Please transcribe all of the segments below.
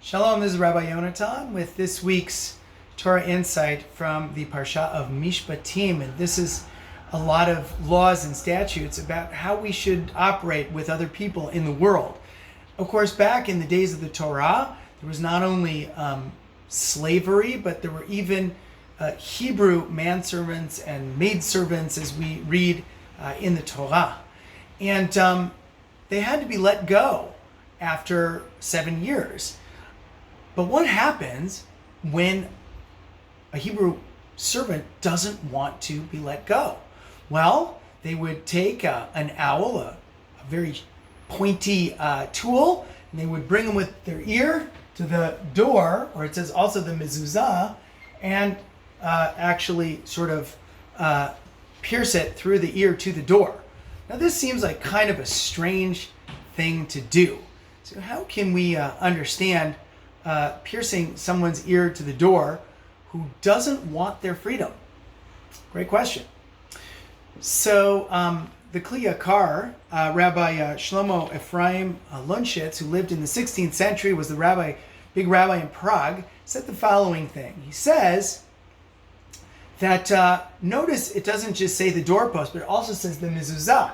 Shalom, this is Rabbi Yonatan with this week's Torah insight from the Parashat of Mishpatim. And this is a lot of laws and statutes about how we should operate with other people in the world. Of course, back in the days of the Torah, there was not only slavery, but there were even Hebrew manservants and maidservants, as we read in the Torah. And they had to be let go after 7 years. But what happens when a Hebrew servant doesn't want to be let go? Well, they would take an owl, a very pointy tool, and they would bring them with their ear to the door, or it says also the mezuzah, and actually sort of pierce it through the ear to the door. Now this seems like kind of a strange thing to do. So how can we understand piercing someone's ear to the door who doesn't want their freedom? Great question. So the Kli Yakar, Rabbi Shlomo Ephraim Lunshitz, who lived in the 16th century, was the big rabbi in Prague, said the following thing. He says that, notice it doesn't just say the doorpost, but it also says the mezuzah,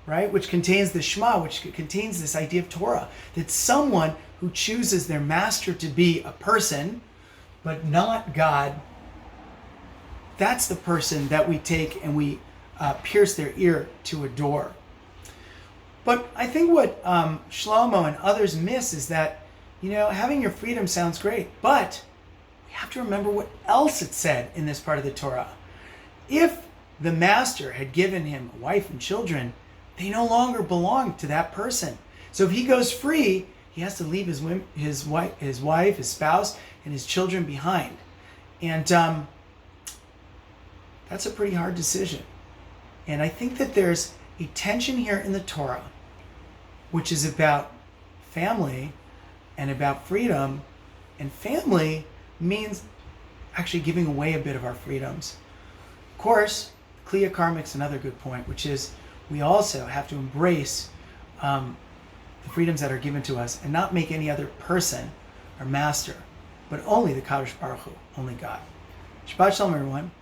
right? Which contains the Shema, which contains this idea of Torah, that someone who chooses their master to be a person, but not God, that's the person that we take and we pierce their ear to a door. But I think what Shlomo and others miss is that, having your freedom sounds great, but we have to remember what else it said in this part of the Torah. If the master had given him a wife and children, they no longer belong to that person. So if he goes free, he has to leave his wife, his spouse, and his children behind. And that's a pretty hard decision. And I think that there's a tension here in the Torah, which is about family and about freedom. And family means actually giving away a bit of our freedoms. Of course, Kli Yakar makes another good point, which is we also have to embrace the freedoms that are given to us and not make any other person our master, but only the Kadosh Baruch Hu, only God. Shabbat Shalom, everyone.